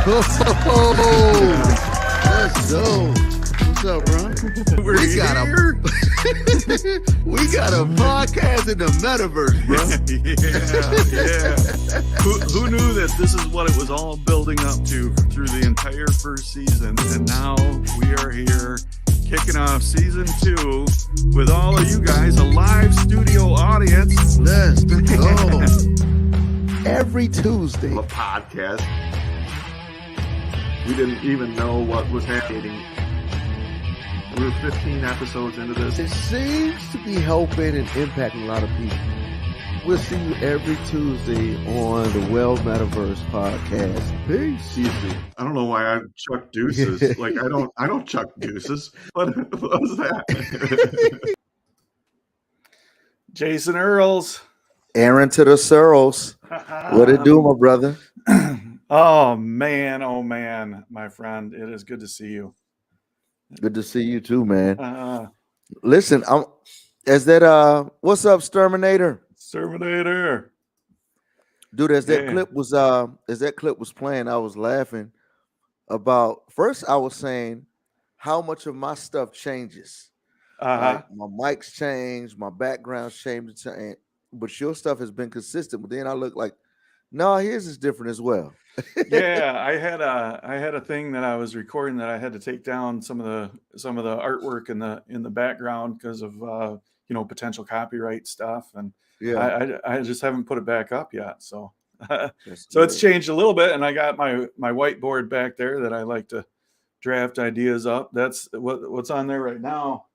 Let's go. What's up, bro? We got a podcast in the metaverse, bro. Yeah. Who knew that this is what it was all building up to through the entire first season? And now we are here kicking off season 2 with all of you guys, a live studio audience. Let's go. Every Tuesday. A podcast. We didn't even know what was happening. We were 15 episodes into this. It seems to be helping and impacting a lot of people. We'll see you every Tuesday on the Well MetaVerse podcast. Peace. I don't know why I chuck deuces. Like I don't chuck deuces. What was that? Jason Earls. Aaron to the Sorrels. What it do, my brother? Oh man, my friend. It is good to see you. Good to see you too, man. Listen, what's up, Exterminator? Dude, as that clip was playing, I was laughing about, first I was saying how much of my stuff changes. Like my mics change, my background's changed, but your stuff has been consistent. But then I look like, no, his is different as well. Yeah, I had a thing that I was recording that I had to take down some of the artwork in the background because of potential copyright stuff, and yeah, I just haven't put it back up yet. So it's changed a little bit, and I got my whiteboard back there that I like to draft ideas up. That's what's on there right now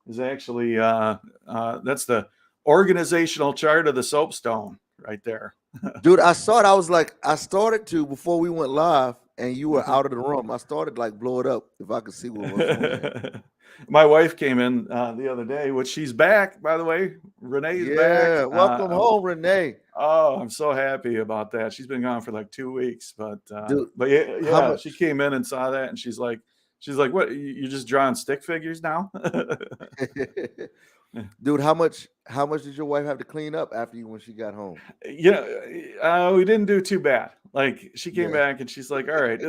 is actually that's the organizational chart of the Soapstone right there. Dude, I saw it. I was like, I started to before we went live, and you were out of the room. I started like blow it up if I could see what was on there. My wife came in the other day, which she's back, by the way. Renee's back. Yeah, welcome home, Renee. Oh, I'm so happy about that. She's been gone for like 2 weeks, but dude, yeah, she came in and saw that, and she's like, what? You're just drawing stick figures now? Dude, how much did your wife have to clean up after you when she got home? Yeah, we didn't do too bad. Like she came back and she's like, all right.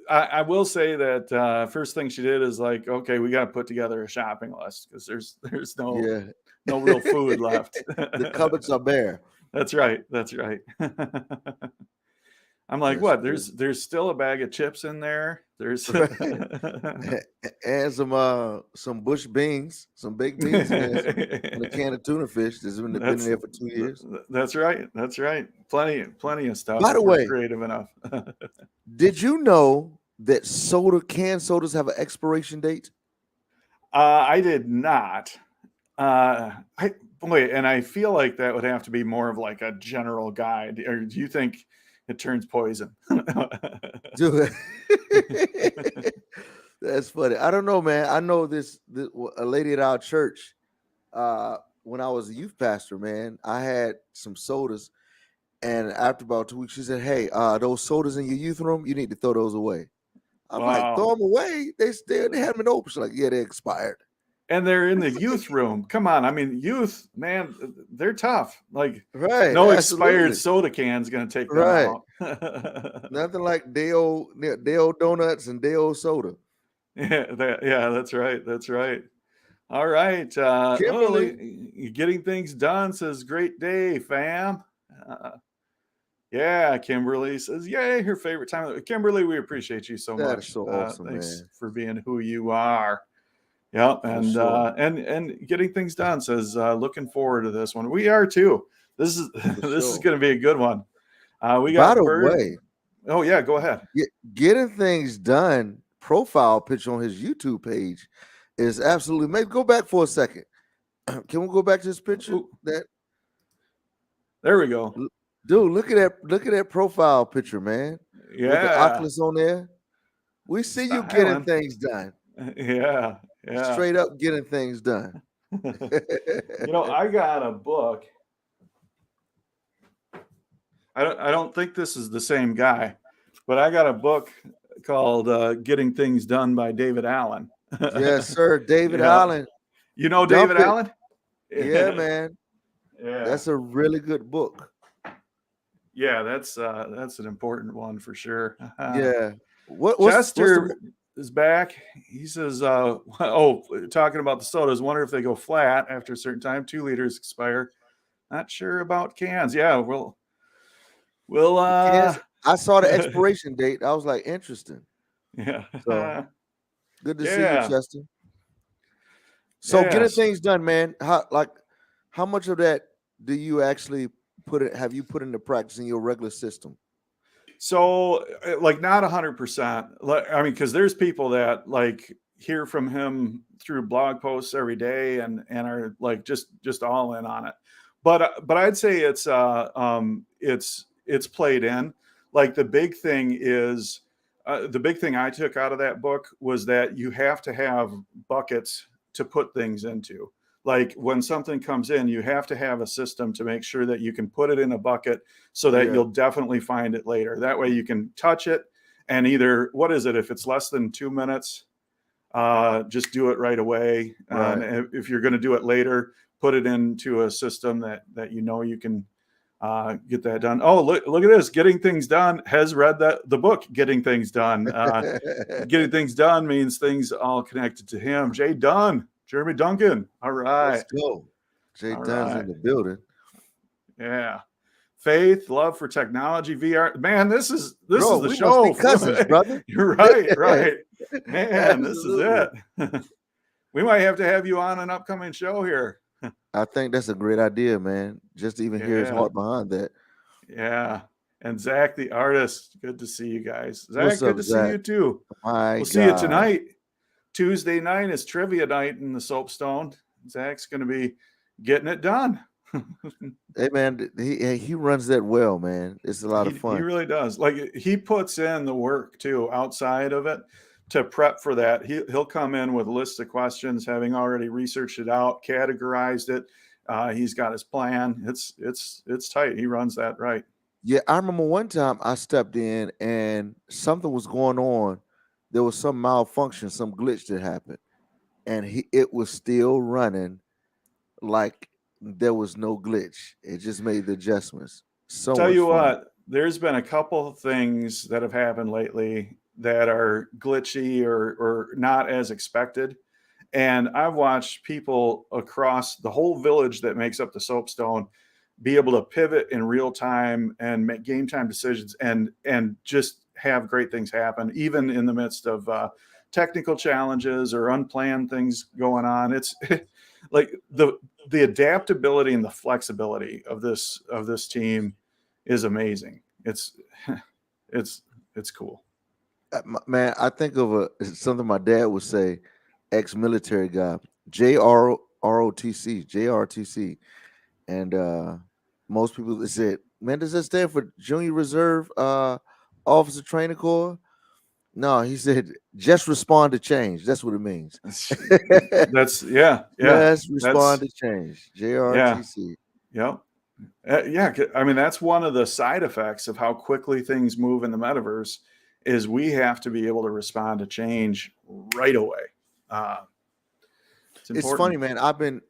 I will say that first thing she did is like, okay, we got to put together a shopping list because there's no real food left. The cupboards are bare. That's right. I'm like, what? There's still a bag of chips in there. There's and some bush beans, some baked beans, and a can of tuna fish that's been there for 2 years. That's right. Plenty of stuff. By the way, creative enough. Did you know that canned sodas have an expiration date? I did not. And I feel like that would have to be more of like a general guide. Or do you think it turns poison? Dude, that's funny. I don't know, man. I know this a lady at our church. When I was a youth pastor, man, I had some sodas, and after about 2 weeks, she said, "Hey, those sodas in your youth room, you need to throw those away." I'm like, "Throw them away? They haven't been open." She's like, "Yeah, they expired." And they're in the youth room. Come on. I mean, youth, man, they're tough. Like, right, no expired soda can's going to take them out. Nothing like Dale donuts and Dale soda. Yeah, that's right. All right. Kimberly, getting things done says, great day, fam. Yeah, Kimberly says, yay, her favorite time. Kimberly, we appreciate you so much. That is so awesome, thanks man. for being who you are. Yep, and and getting things done says looking forward to this one. We are too. This is going to be a good one. We got. By the way, oh yeah, go ahead. Getting things done. Profile picture on his YouTube page is absolutely. Maybe go back for a second. Can we go back to this picture? Ooh. There we go. Dude, look at that profile picture, man. Yeah, with the Oculus on there. We see you getting things done. Yeah. Straight up getting things done. I got a book. I don't think this is the same guy, but I got a book called Getting Things Done by David Allen. Yes, sir. David Allen. You know David Allen? Yeah, man. Yeah. That's a really good book. Yeah, that's an important one for sure. Yeah. What's the Chester is back. He says, talking about the sodas, wonder if they go flat after a certain time. 2 liters expire. Not sure about cans. Yeah, we'll cans? I saw the expiration date. I was like, interesting. yeah. So good to see you, Yeah. Chester. So getting Yes. things done, man. How much of that do you actually have you put into practice in your regular system? So like not 100%. I mean, because there's people that like hear from him through blog posts every day and are like just all in on it. But I'd say it's played in. Like the big thing is the big thing I took out of that book was that you have to have buckets to put things into. Like when something comes in, you have to have a system to make sure that you can put it in a bucket so that Yeah. you'll definitely find it later. That way you can touch it and either, what is it? If it's less than 2 minutes, just do it right away. Right. If you're going to do it later, put it into a system that you know you can get that done. Oh, look at this. Getting Things Done has read the book, Getting Things Done. Getting Things Done means things all connected to him. Jay Dunn, Jeremy Duncan. All right. Let's go. Jay All Dunn's right. in the building. Yeah. Faith, love for technology, VR. Man, this is the we show. Must be cousins, brother. You're right. Man, this is it. We might have to have you on an upcoming show here. I think that's a great idea, man. Just to even hear his heart behind that. Yeah. And Zach, the artist. Good to see you guys. Zach, What's up, good to Zach? see you too. We'll see you tonight. Tuesday night is trivia night in the Soapstone. Zach's going to be getting it done. Hey man, he runs that well, man. It's a lot of fun. He really does. Like he puts in the work too outside of it to prep for that. He'll come in with a list of questions, having already researched it out, categorized it. He's got his plan. It's tight. He runs that right. Yeah, I remember one time I stepped in and something was going on. There was some malfunction, some glitch that happened, and it was still running like there was no glitch. It just made the adjustments. So tell much you fun. what, there's been a couple of things that have happened lately that are glitchy or not as expected. And I've watched people across the whole village that makes up the Soapstone be able to pivot in real time and make game time decisions and just have great things happen, even in the midst of technical challenges or unplanned things going on. It's like the adaptability and the flexibility of this team is amazing. It's cool. Man, I think of something my dad would say, ex-military guy, JROTC, and most people said, "Man, does that stand for Junior Reserve Officer Training Corps?" No, he said, "Just respond to change." That's what it means. That's yeah. Just respond to change. JRTC. Yeah. Yeah. I mean, that's one of the side effects of how quickly things move in the metaverse is we have to be able to respond to change right away. It's funny, man. I've been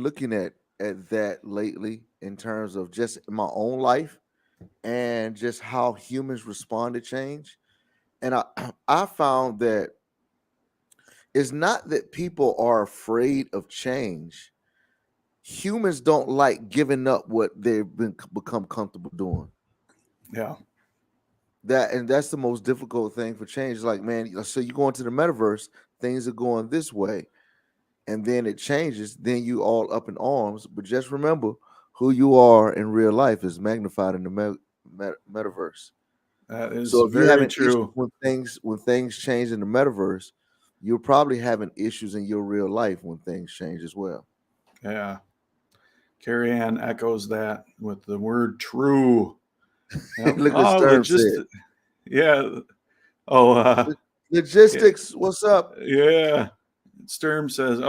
looking at that lately in terms of just my own life and just how humans respond to change. And I found that it's not that people are afraid of change. Humans don't like giving up what they've become comfortable doing. Yeah. That's the most difficult thing for change. Like, man, so you go into the metaverse, things are going this way, and then it changes, then you all up in arms. But just remember, who you are in real life is magnified in the metaverse. That is so if very you having true. Issues when things change in the metaverse, you're probably having issues in your real life when things change as well. Yeah. Carrie Ann echoes that with the word true. Yep. Look at Sturm said. Yeah. Oh, logistics. Yeah. What's up? Yeah. Sturm says,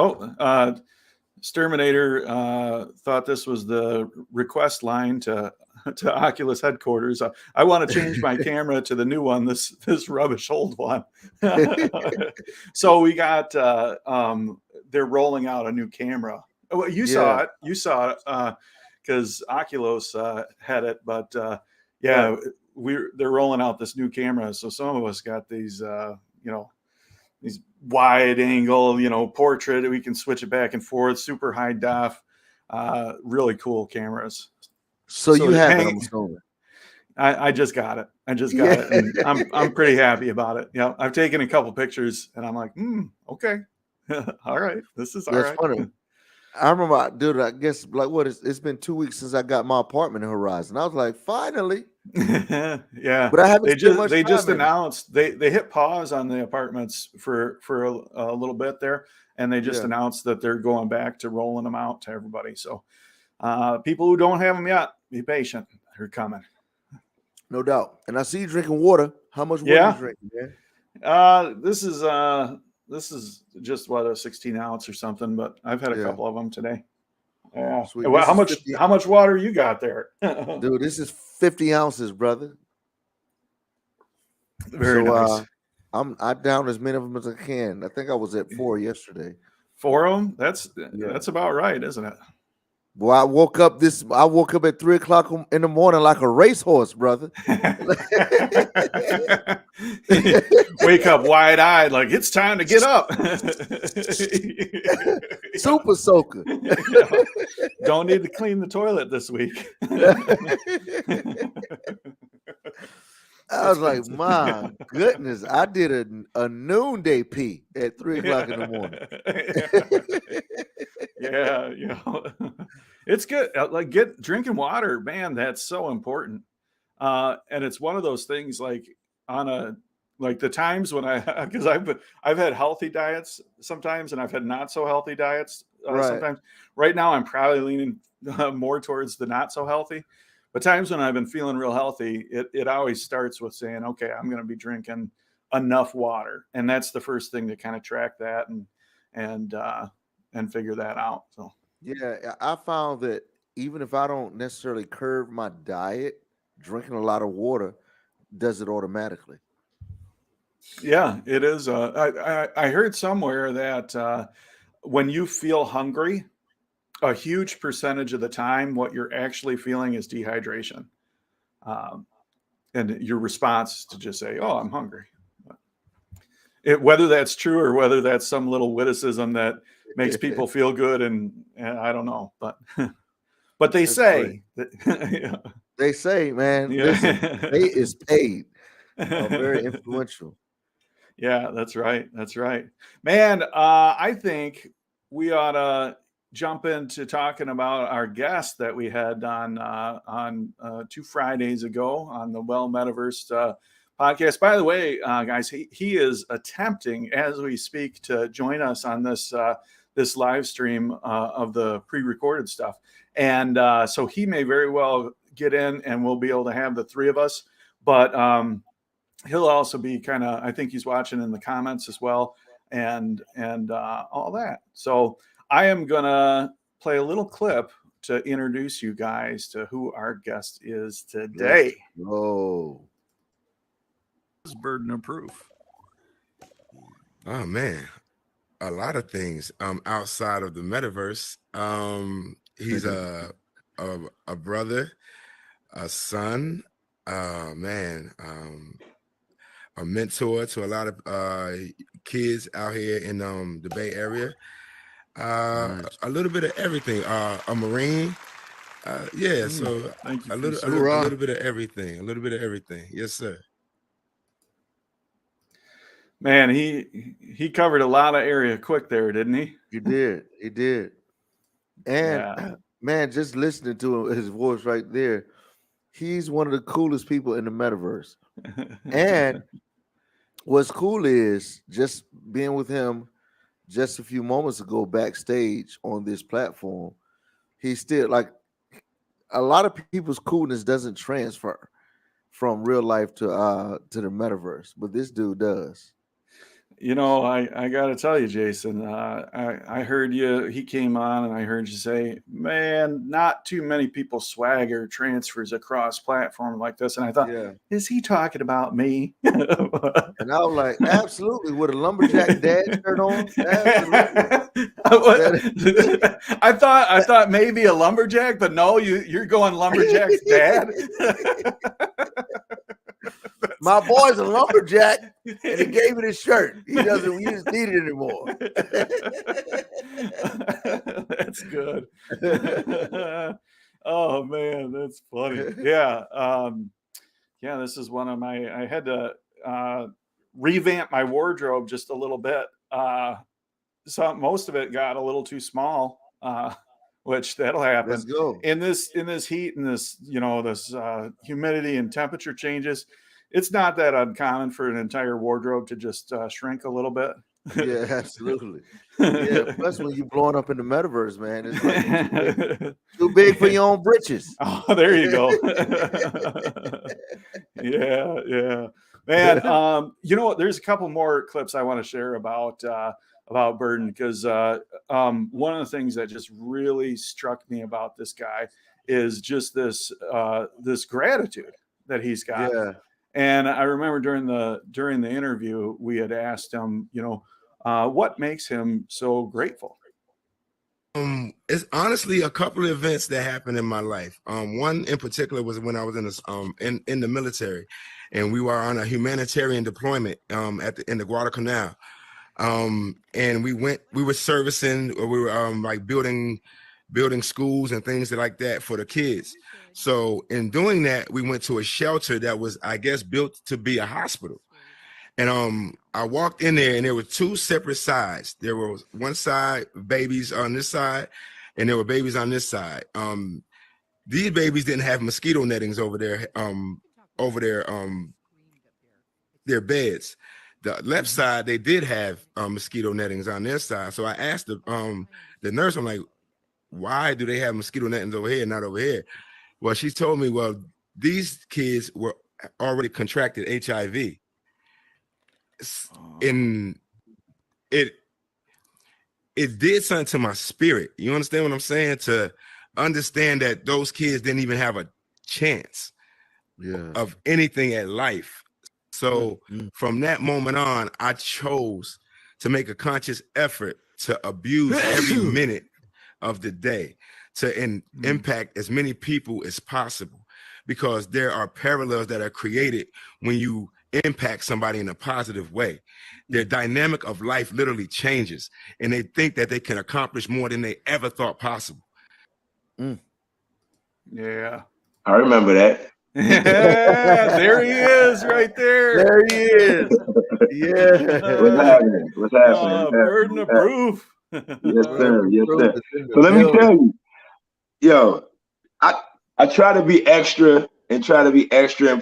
Sturminator thought this was the request line to Oculus headquarters. I want to change my camera to the new one, this rubbish old one. So we got, they're rolling out a new camera. Oh, you saw it. You saw it because Oculus had it, but Yeah, right. they're rolling out this new camera, so some of us got these, these wide angle, portrait. We can switch it back and forth, super high def, really cool cameras. So you So have it, I'm assuming. I just got it. Yeah. And I'm pretty happy about it. Yeah, I've taken a couple pictures, and I'm like, okay, all right, this is all Yeah, it's right. funny. I remember, dude, I guess like it's been 2 weeks since I got my apartment in Horizon. I was like, finally. Yeah, But I haven't spent much they just time in it. announced they hit pause on the apartments for a little bit there, and they just Yeah, announced that they're going back to rolling them out to everybody. So people who don't have them yet, be patient. They're coming. no doubt. And I see you drinking water. How much water you Yeah. drinking, man? This is just what, a 16 ounce or something, but I've had a Yeah, couple of them today. Yeah. sweet. Well, This is 50. how much water you got there? Dude, this is 50 ounces, brother. Very So nice. I down as many of them as I can. I think I was at 4 yesterday. 4 of them? Yeah. That's about right, isn't it? Well, I woke up at 3 o'clock in the morning like a racehorse, brother. Wake up wide-eyed, like it's time to get up. Super soaker. Yeah. Don't need to clean the toilet this week. I was like, my goodness, I did a noonday pee at 3 o'clock in the morning. Yeah, it's good. Like drinking water, man. That's so important. And it's one of those things like the times when because I've had healthy diets sometimes, and I've had not so healthy diets Right. sometimes. Right now, I'm probably leaning more towards the not so healthy. But times when I've been feeling real healthy, it always starts with saying, okay, I'm going to be drinking enough water, and that's the first thing to kind of track that and figure that out. So Yeah, I found that even if I don't necessarily curb my diet, drinking a lot of water does it automatically. yeah, it is. I heard somewhere that when you feel hungry, a huge percentage of the time, what you're actually feeling is dehydration. Um, and your response is to just say, "Oh, I'm hungry." Whether that's true or whether that's some little witticism that makes people feel good, and I don't know, but but they That's great. say that, They say, man, listen, pay is paid. Very influential. Yeah, that's right. That's right. Man, I think we ought to jump into talking about our guest that we had on 2 Fridays ago on the MetaVerse podcast. By the way, guys, he is attempting as we speak to join us on this live stream of the pre-recorded stuff, and so he may very well get in, and we'll be able to have the three of us, but. He'll also be kind of, I think he's watching in the comments as well, and all that. So I am gonna play a little clip to introduce you guys to who our guest is today. Oh, Burdenofproof. Oh man, a lot of things. Outside of the metaverse, he's a brother, a son, man, a mentor to a lot of kids out here in the Bay Area. nice. A little bit of everything. A Marine. Yeah, so Thank you. a little bit of everything. A little bit of everything. Yes, sir. Man, he covered a lot of area quick there, didn't he? He did. And Yeah. man, just listening to his voice right there, he's one of the coolest people in the metaverse. And what's cool is just being with him just a few moments ago backstage on this platform. He's still like a lot of people's coolness doesn't transfer from real life to the metaverse, but this dude does. I got to tell you, Jason, I heard he came on and I heard you say, man, not too many people swagger transfers across platform like this. And I thought, Yeah. is he talking about me? And And I was like, absolutely, with a lumberjack dad shirt on. Absolutely. I thought maybe a lumberjack, but no, you're going lumberjack's dad. My boy's a lumberjack, and he gave me this shirt. He doesn't need it anymore. That's good. Oh man, that's funny. Yeah. Yeah, this is one of I had to revamp my wardrobe just a little bit. So most of it got a little too small, which that'll happen. Let's go. In this heat and this, this humidity and temperature changes. It's not that uncommon for an entire wardrobe to just shrink a little bit. Yeah, absolutely. Yeah, plus when you're blowing up in the metaverse, man, it's like too big for your own britches. Oh, there you go. Yeah, man. There's a couple more clips I want to share about Burden, because one of the things that just really struck me about this guy is just this gratitude that he's got. Yeah. And I remember during the interview, we had asked him, what makes him so grateful? It's honestly a couple of events that happened in my life. One in particular was when I was in the military, and we were on a humanitarian deployment in the Guadalcanal. And we were servicing, or we were like building schools and things like that for the kids. So in doing that, we went to a shelter that was, I guess, built to be a hospital. And I walked in there, and there were two separate sides. There was one side, babies on this side, and there were babies on this side. These babies didn't have mosquito nettings over their beds. The left side, they did have mosquito nettings on their side. So I asked the nurse, I'm like, why do they have mosquito nettings over here and not over here? Well, she told me, well, these kids were already contracted HIV. And it did something to my spirit. You understand what I'm saying? To understand that those kids didn't even have a chance of anything at life. So from that moment on, I chose to make a conscious effort to abuse every minute of the day to impact as many people as possible, because there are parallels that are created when you impact somebody in a positive way. Their dynamic of life literally changes, and they think that they can accomplish more than they ever thought possible. Yeah, I remember that. Yeah, there he is, right there. There he is. Yeah. What's happening? Burdenofproof. Yes, sir. Yes, sir. So let me tell you, I try to be extra and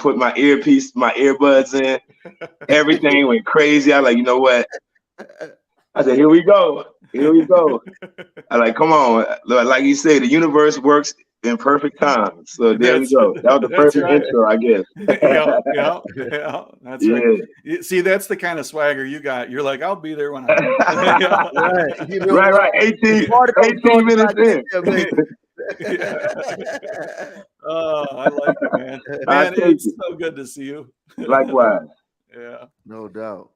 put my earbuds in. Everything went crazy. I like, you know what? I said, here we go. I like, come on. Like you say, the universe works in perfect time. So there we go. That was the perfect intro, I guess. Yeah. That's right. See, that's the kind of swagger you got. You're like, I'll be there when I Right. 18 minutes in. Oh, I like it, man. Man, it's so good to see you. Likewise. Yeah. No doubt.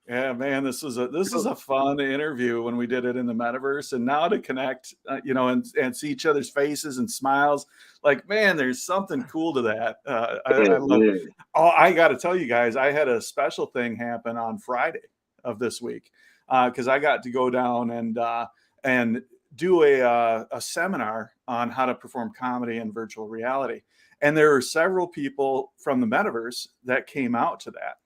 Yeah, man, this is a fun interview when we did it in the metaverse, and now to connect, and see each other's faces and smiles. Like, man, there's something cool to that. I love it. Oh, I got to tell you guys, I had a special thing happen on Friday of this week, because I got to go down and do a seminar on how to perform comedy in virtual reality, and there were several people from the metaverse that came out to that.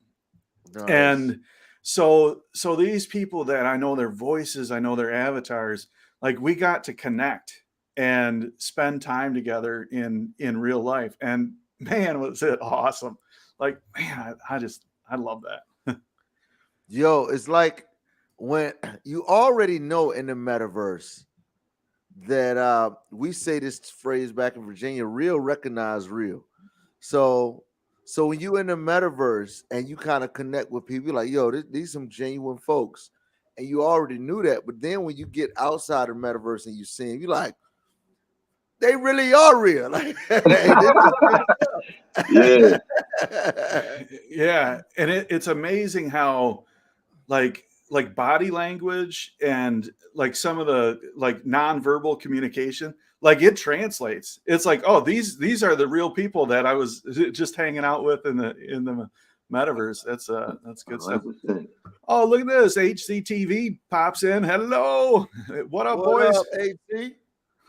Nice. And so these people that I know their voices, I know their avatars, like we got to connect and spend time together in real life. And man, was it awesome. Like, man, I love that. Yo, it's like when you already know in the metaverse that we say this phrase back in Virginia, real recognize real. So when you in the metaverse and you kind of connect with people, you're like, yo, these some genuine folks. And you already knew that. But then when you get outside of the metaverse and you see them, you're like, they really are real. Like, yeah. Yeah, and it's amazing how like body language and like some of the like nonverbal communication, like it translates. It's like, oh, these are the real people that I was just hanging out with in the metaverse. That's good stuff. 100%. Oh, look at this. HCTV pops in. Hello. What up, boys? Up, HC?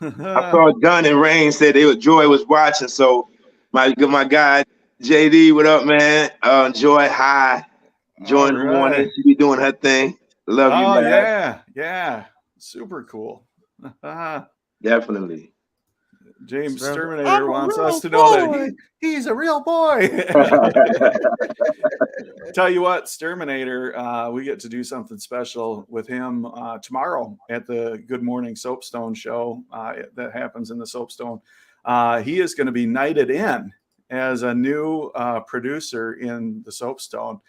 I saw John and Rain said Joy was watching. So my guy JD, what up, man? Joy, hi. Joy in the morning. She be doing her thing. Love you, man. Yeah. Super cool. Definitely. James Terminator wants us to know that he's a real boy. Tell you what, Terminator, we get to do something special with him tomorrow at the Good Morning Soapstone show that happens in the Soapstone. He is going to be knighted in as a new producer in the Soapstone.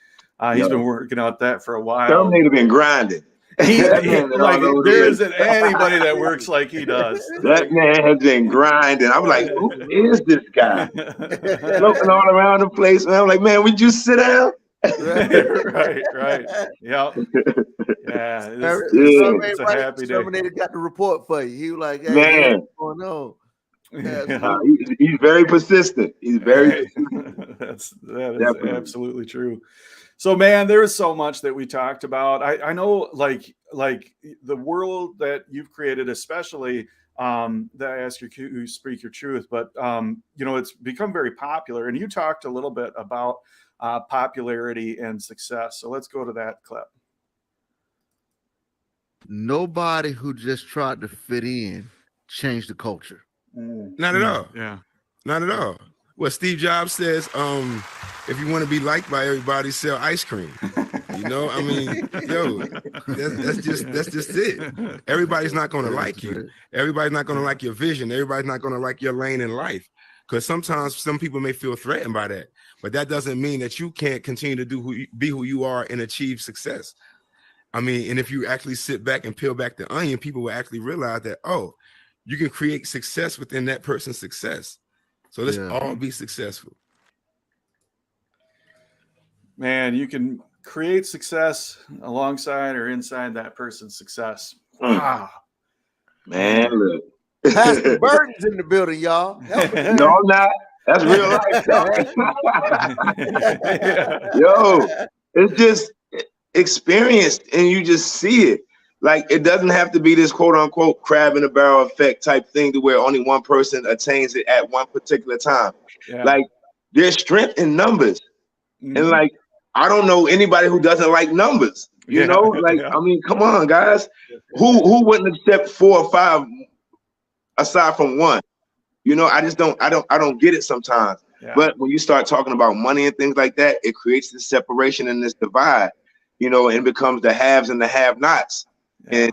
He's been working out that for a while. Terminator been grinding. Like there isn't anybody that works like he does. That man has been grinding. I'm like, who is this guy? Floating all around the place, man. I'm like, man, would you sit down? right. Yeah. It's a happy day. Terminator got the report for you. He was like, hey, man, what's going on? He's very persistent. He's very persistent. That is absolutely true. So, man, there is so much that we talked about. I know, like the world that you've created, especially that I ask you speak your truth, but it's become very popular. And you talked a little bit about popularity and success. So let's go to that clip. Nobody who just tried to fit in changed the culture. Not at all. Yeah, not at all. Well, Steve Jobs says, if you want to be liked by everybody, sell ice cream. You know, I mean, that's just it. Everybody's not going to like you. Everybody's not going to like your vision. Everybody's not going to like your lane in life. Because sometimes some people may feel threatened by that, but that doesn't mean that you can't continue to be who you are and achieve success. I mean, and if you actually sit back and peel back the onion, people will actually realize that, oh, you can create success within that person's success. So let's all be successful. Man, you can create success alongside or inside that person's success. Wow. Man, look. Pastor Burden's in the building, y'all. No, I'm not. That's real life. Yo, it's just experienced and you just see it. Like, it doesn't have to be this quote unquote crab in a barrel effect type thing to where only one person attains it at one particular time. Yeah. Like, there's strength in numbers. Mm-hmm. And like, I don't know anybody who doesn't like numbers. You know, like, I mean, come on, guys. Who wouldn't accept 4 or 5 aside from 1? You know, I don't get it sometimes. Yeah. But when you start talking about money and things like that, it creates this separation and this divide, you know, and becomes the haves and the have-nots. Yeah.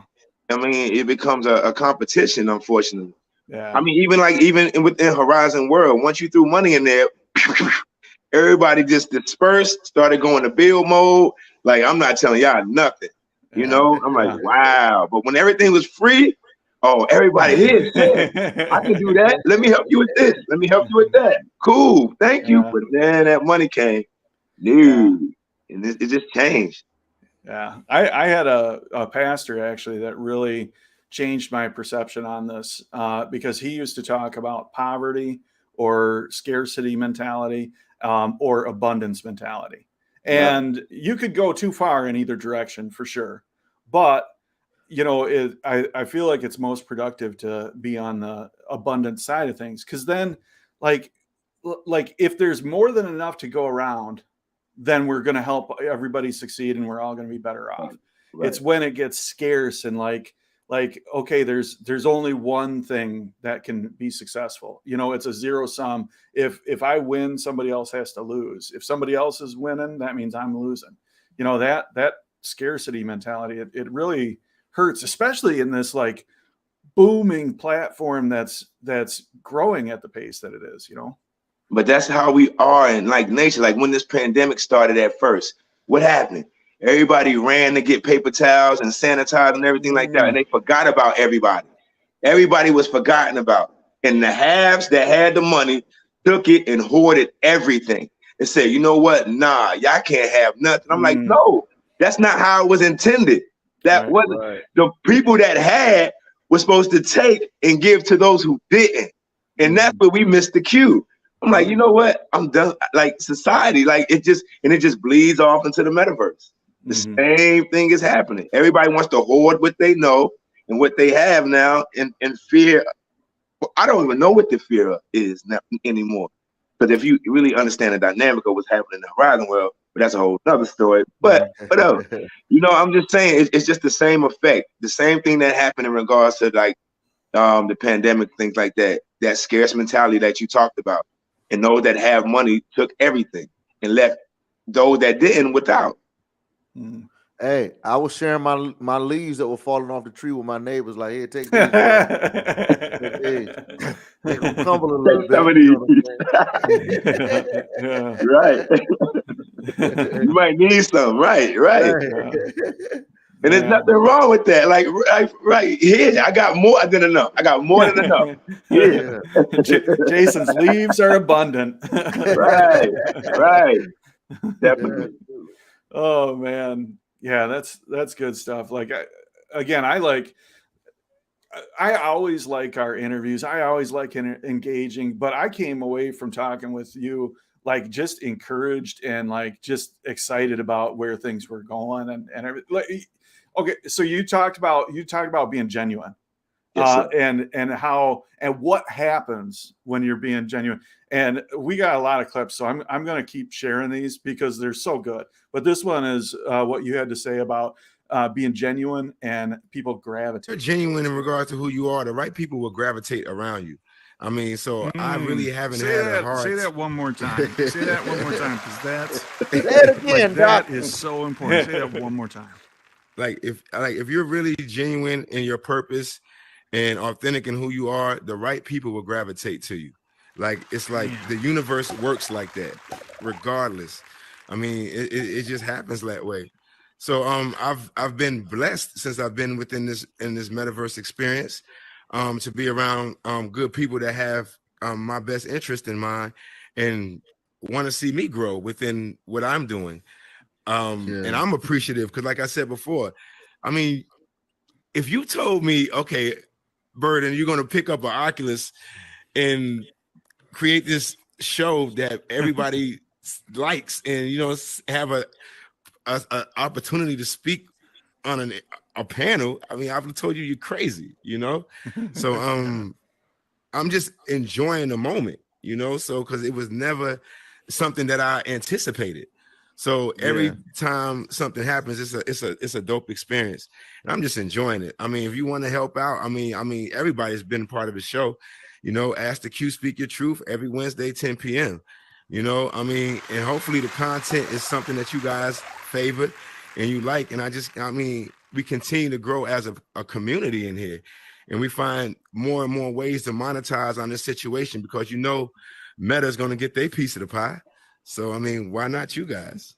And I mean, it becomes a competition, unfortunately. Yeah. I mean, even within Horizon World, once you threw money in there, everybody just dispersed, started going to build mode. Like, I'm not telling y'all nothing, you know? I'm like, wow. But when everything was free, oh, everybody here, I can do that. Let me help you with this. Let me help you with that. Cool. Thank you. But then that money came, dude, and it just changed. Yeah, I had a pastor actually that really changed my perception on this because he used to talk about poverty or scarcity mentality or abundance mentality. And you could go too far in either direction for sure. But, you know, I feel like it's most productive to be on the abundant side of things because then like if there's more than enough to go around, then we're going to help everybody succeed and we're all going to be better off. Right. It's when it gets scarce and like, okay, there's only one thing that can be successful. You know, it's a zero sum. If I win, somebody else has to lose. If somebody else is winning, that means I'm losing. You know, that scarcity mentality, it really hurts, especially in this like booming platform that's growing at the pace that it is, you know? But that's how we are in like nature. Like when this pandemic started at first, what happened? Everybody ran to get paper towels and sanitize and everything like that. And they forgot about everybody. Everybody was forgotten about. And the haves that had the money took it and hoarded everything. and say, you know what? Nah, y'all can't have nothing. I'm like, no, that's not how it was intended. That wasn't the people that had were supposed to take and give to those who didn't. And that's where we missed the cue. I'm like, you know what? I'm done. Like society, like it just bleeds off into the metaverse. The same thing is happening. Everybody wants to hoard what they know and what they have now, and fear. I don't even know what the fear is now anymore. Because if you really understand the dynamic of what's happening in the horizon world, but that's a whole other story. But whatever, you know, I'm just saying it's just the same effect, the same thing that happened in regards to like the pandemic, things like that. That scarce mentality that you talked about, and those that have money took everything and left those that didn't without. Hey, I was sharing my leaves that were falling off the tree with my neighbors. Like, here, take these. They gonna crumble a little bit. Right. You might need some. Right. And there's nothing wrong with that. Like, right here, I got more than enough. I got more than enough. Yeah. Jason's leaves are abundant. Right. Definitely. Oh man, yeah, that's good stuff. Like, I always like our interviews. I always like engaging, but I came away from talking with you like just encouraged and like just excited about where things were going and everything. Like, okay, so you talked about being genuine, and how and what happens when you're being genuine. And we got a lot of clips, so I'm going to keep sharing these because they're so good. But this one is what you had to say about being genuine and people gravitate. You're genuine in regard to who you are. The right people will gravitate around you. I mean, so I really haven't had a hard. Say that one more time. Say that one more time, because that's Say it again, that is so important. Say that one more time. Like if you're really genuine in your purpose and authentic in who you are, the right people will gravitate to you. Like it's like the universe works like that, regardless. I mean, it just happens that way. So I've been blessed since I've been in this metaverse experience, to be around good people that have my best interest in mind and want to see me grow within what I'm doing. And I'm appreciative because, like I said before, I mean, if you told me, okay, Burden, you're going to pick up an Oculus and create this show that everybody likes, and have a opportunity to speak on a panel, I mean, I've told you you're crazy, So I'm just enjoying the moment, so because it was never something that I anticipated. So every time something happens, it's a dope experience, and I'm just enjoying it. I mean, if you want to help out, I mean, everybody's been part of the show. Ask the Q, Speak Your Truth every Wednesday, 10 p.m. I mean, and hopefully the content is something that you guys favor and you like. And we continue to grow as a community in here, and we find more and more ways to monetize on this situation because Meta is going to get their piece of the pie. So, I mean, why not you guys?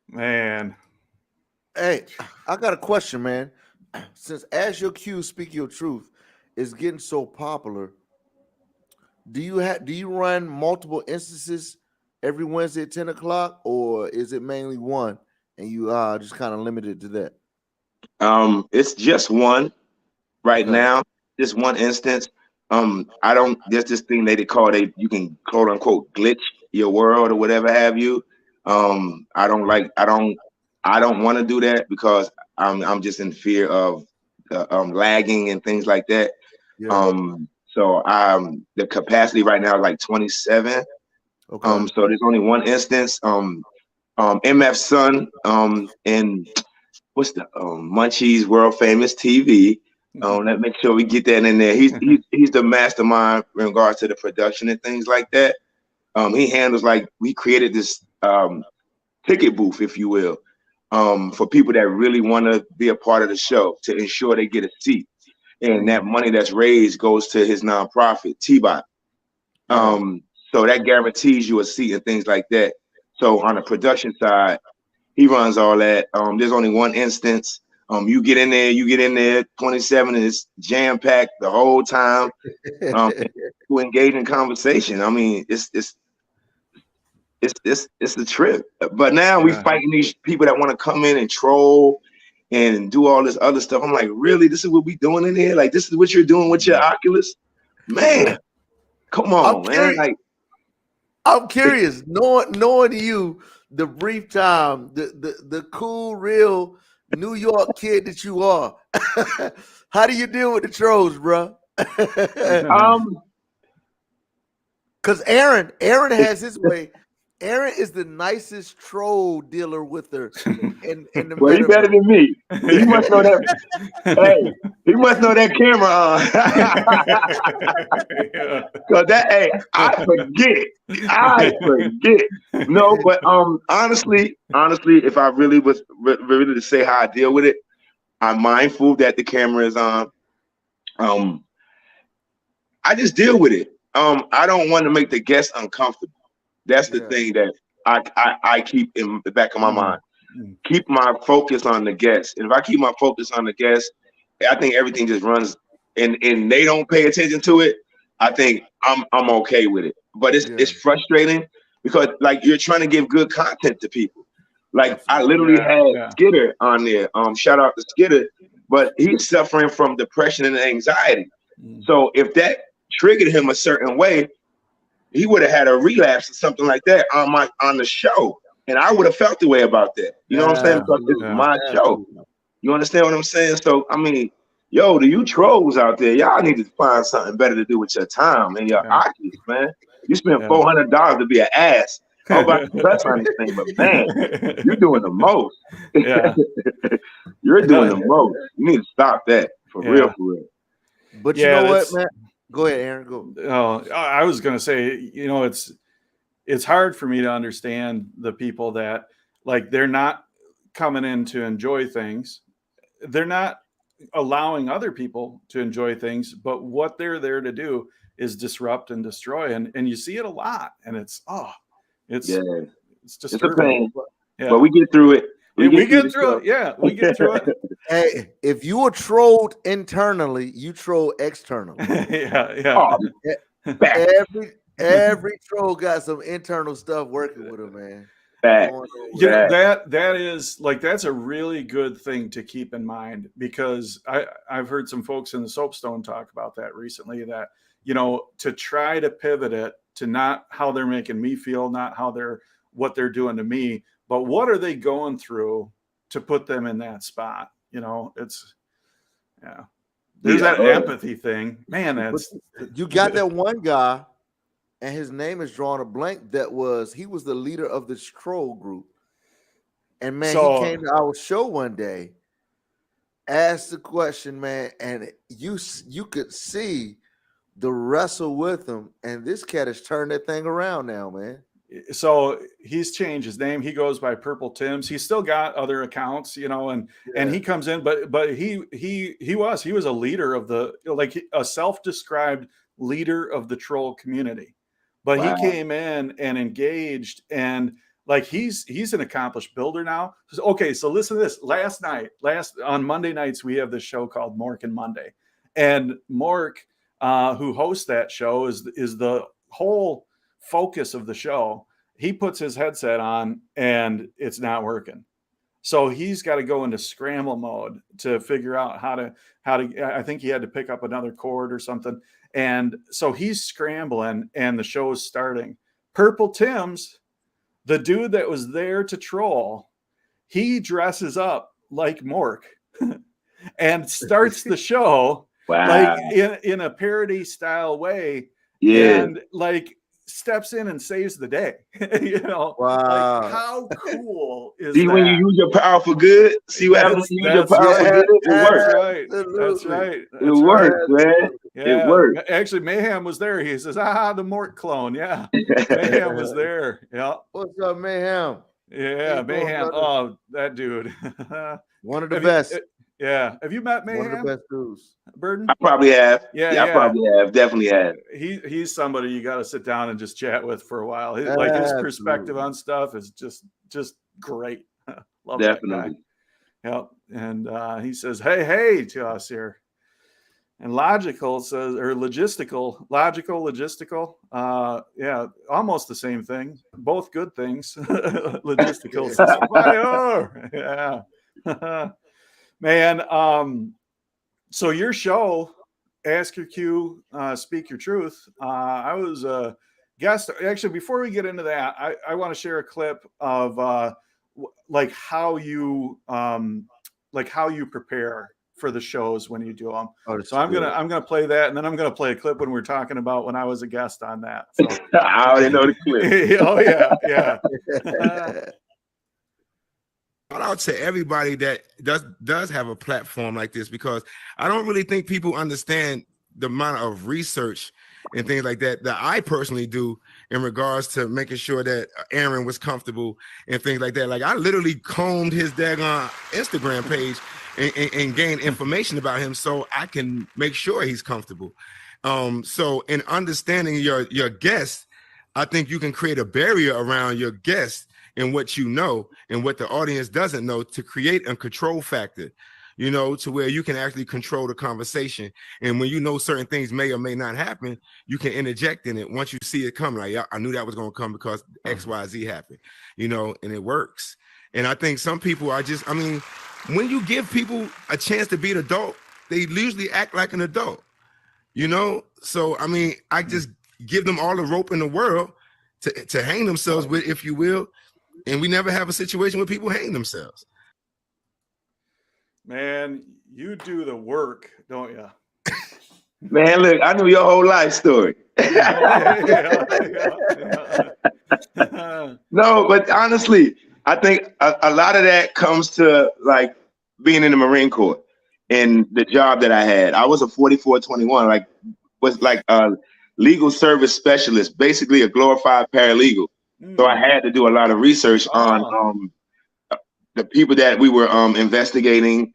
Man. Hey, I got a question, man. Since Ask Your Q, Speak Your Truth is getting so popular, do you run multiple instances every Wednesday at 10 o'clock, or is it mainly one and you just kind of limited to that? It's just one right now, just one instance. There's this thing they call you can quote unquote glitch your world or whatever have you. I don't want to do that because I'm just in fear of lagging and things like that. So the capacity right now is like 27. So there's only one instance. MF Son and what's the Munchies world famous TV. Let's make sure we get that in there. He's the mastermind in regards to the production and things like that. He handles we created this ticket booth, if you will, for people that really want to be a part of the show to ensure they get a seat. And that money that's raised goes to his nonprofit, T-Bot. So that guarantees you a seat and things like that. So on the production side, he runs all that. There's only one instance. You get in there, 27 is jam packed the whole time. To engage in conversation. I mean, it's a trip. But now we fighting these people that want to come in and troll and do all this other stuff. I'm like, really? This is what we doing in here? Like, this is what you're doing with your Oculus? Man, come on, man. Like, I'm curious, knowing you, the brief time, the cool, real New York kid that you are. How do you deal with the trolls, bro? Because Aaron has his way. Aaron is the nicest troll dealer with her. In the well, he better than me. He must know that. Hey, he must know that camera on. Cause that, hey, I forget. No, but honestly, if I really was really to say how I deal with it, I'm mindful that the camera is on. I just deal with it. I don't want to make the guests uncomfortable. That's the thing that I keep in the back of my mind. Keep my focus on the guests. And if I keep my focus on the guests, I think everything just runs and they don't pay attention to it. I think I'm okay with it. But it's frustrating because like you're trying to give good content to people. Like I literally had Skitter on there. Shout out to Skitter, but he's suffering from depression and anxiety. So if that triggered him a certain way, he would have had a relapse or something like that on the show, and I would have felt the way about that. You know what I'm saying? Because it's my show. You understand what I'm saying? So I mean, yo, to you trolls out there, y'all need to find something better to do with your time and your Oculus, man. You spend $400 to be an ass. Oh, about the press on this thing, but man, you're doing the most. You're doing the most. You need to stop that for real. But you know what, man? Go ahead, Aaron. Go. Oh, I was going to say, you know, it's hard for me to understand the people that like they're not coming in to enjoy things. They're not allowing other people to enjoy things, but what they're there to do is disrupt and destroy. And you see it a lot. And it's just a pain. But we get through it. We get through it. Yeah, we get through it. Hey, if you were trolled internally, you troll externally. Every troll got some internal stuff working with him, man. You know, that is like that's a really good thing to keep in mind because I've heard some folks in the Soapstone talk about that recently. That you know, to try to pivot it to not how they're making me feel, not what they're doing to me, but what are they going through to put them in that spot? You know, there's that empathy thing, man. You got that one guy, and his name is drawing a blank. He was the leader of this troll group, and man, he came to our show one day, asked the question, man, and you could see the wrestle with him, and this cat has turned that thing around now, man. So he's changed his name. He goes by Purple Tims. He's still got other accounts, you know, and he comes in, but he was a leader of a self-described leader of the troll community. But he came in and engaged, and like he's an accomplished builder now. Okay, so listen to this. On Monday nights, we have this show called Mork and Monday, and Mork, who hosts that show, is the whole focus of the show. He puts his headset on and it's not working, so he's got to go into scramble mode to figure out how to I think he had to pick up another cord or something, and so he's scrambling and the show is starting. Purple Tims, the dude that was there to troll, he dresses up like Mork and starts the show like in a parody style way, and like steps in and saves the day. You know, like how cool is that? When you use your power for good, see what happens when you use your power for good? It works. That's right. It works, man. Yeah. It works. Actually, Mayhem was there. He says, the Mort clone. Yeah. Mayhem was there. Yeah. What's up, Mayhem? Yeah, Mayhem. Oh, that dude. One of the best. Have you met Mayhem? One of the best dudes. Burden? I probably have. I probably have. Definitely have. He's somebody you got to sit down and just chat with for a while. His perspective on stuff is just great. Love definitely. That Yep. And he says, hey to us here. And logical says, or logistical. Yeah, almost the same thing. Both good things. Logistical says, fire. Yeah. Man, so your show, Ask Your Q, Speak Your Truth. I was a guest. Actually, before we get into that, I want to share a clip of like how you prepare for the shows when you do them. Oh, so I'm gonna play that, and then I'm gonna play a clip when we're talking about when I was a guest on that. So I already know the clip. Oh yeah. Shout out to everybody that does have a platform like this, because I don't really think people understand the amount of research and things like that I personally do in regards to making sure that Aaron was comfortable and things like that. Like, I literally combed his daggone Instagram page and gained information about him so I can make sure he's comfortable. So in understanding your guest, I think you can create a barrier around your guest and what you know and what the audience doesn't know to create a control factor, you know, to where you can actually control the conversation. And when you know certain things may or may not happen, you can interject in it once you see it come. Like, I knew that was going to come because X, Y, Z happened, you know, and it works. And I think some people are just, I mean, when you give people a chance to be an adult, they usually act like an adult, you know? So, I mean, I just give them all the rope in the world to hang themselves with, if you will. And we never have a situation where people hang themselves. Man, you do the work, don't you? Man, look, I knew your whole life story. No, but honestly, I think a lot of that comes to like being in the Marine Corps and the job that I had. I was a 4421, was like a legal service specialist, basically a glorified paralegal. So I had to do a lot of research on the people that we were investigating,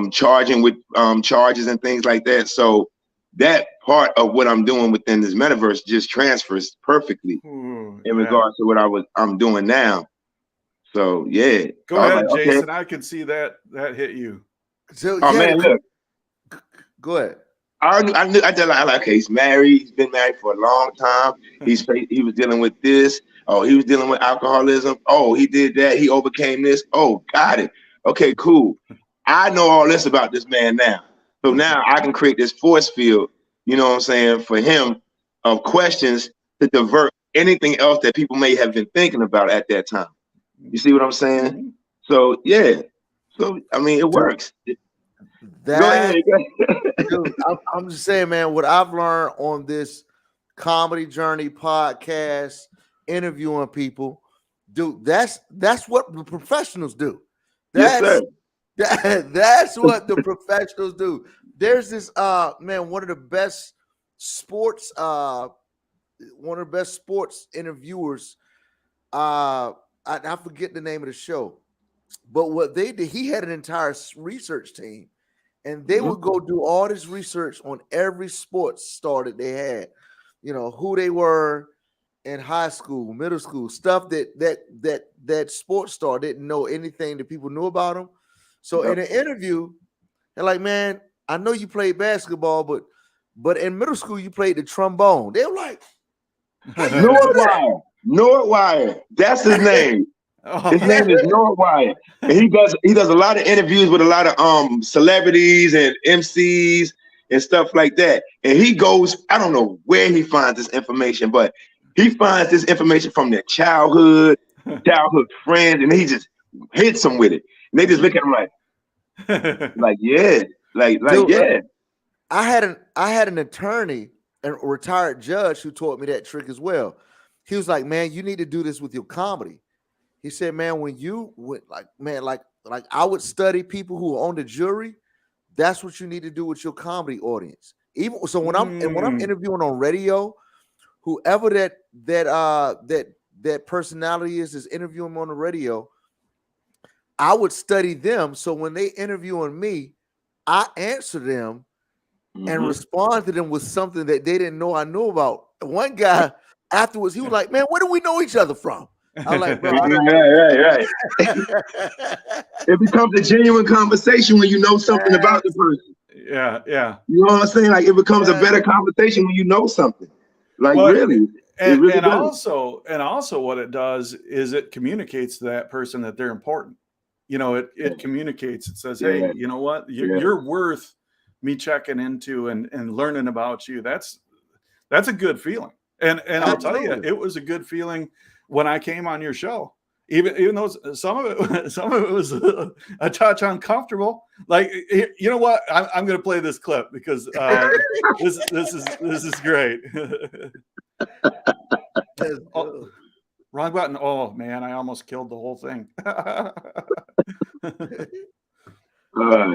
charging with charges and things like that. So that part of what I'm doing within this metaverse just transfers perfectly in regards to what I'm doing now. So yeah. Go ahead, Jason. Okay. I can see that hit you. So, man, look. Go ahead. I did like, okay, he's married. He's been married for a long time. He was dealing with this. Oh, he was dealing with alcoholism. Oh, he did that. He overcame this. Oh, got it. Okay, cool. I know all this about this man now. So now I can create this force field, you know what I'm saying, for him of questions to divert anything else that people may have been thinking about at that time. You see what I'm saying? So, yeah. So, I mean, it works. Go ahead. Dude, I'm just saying, man, what I've learned on this Comedy Journey podcast, interviewing people, dude, that's what the professionals do. That's what the professionals do. There's this man, one of the best sports interviewers. I forget the name of the show, but what they did, he had an entire research team. And they would go do all this research on every sports star that they had, you know, who they were in high school, middle school, stuff that sports star didn't know anything that people knew about them. So in an interview, they're like, man, I know you played basketball, but in middle school you played the trombone. They were like, Nordwire. That's his name. His name is Nordwire. And he does a lot of interviews with a lot of celebrities and MCs and stuff like that. And he goes, I don't know where he finds this information, but he finds this information from their childhood friends, and he just hits them with it. And they just look at him like yeah. Dude, yeah. I had an attorney and a retired judge who taught me that trick as well. He was like, man, you need to do this with your comedy. He said, man, when you would like I would study people who are on the jury. That's what you need to do with your comedy audience. Even so, when I'm interviewing on radio, whoever that personality is interviewing on the radio, I would study them. So when they interviewing me, I answer them and respond to them with something that they didn't know I knew about. One guy afterwards, he was like, man, where do we know each other from? I'm like, bro, right. It becomes a genuine conversation when you know something about the person. Yeah. You know what I'm saying? Like it becomes a better conversation when you know something. Like really. And really also what it does is it communicates to that person that they're important. You know, it communicates. It says, hey, you know what? You're worth me checking into and learning about you. That's a good feeling. And I'll tell you, it was a good feeling when I came on your show. Even though some of it was a touch uncomfortable. Like, you know what? I'm going to play this clip because this is great. Oh, wrong button. Oh man, I almost killed the whole thing.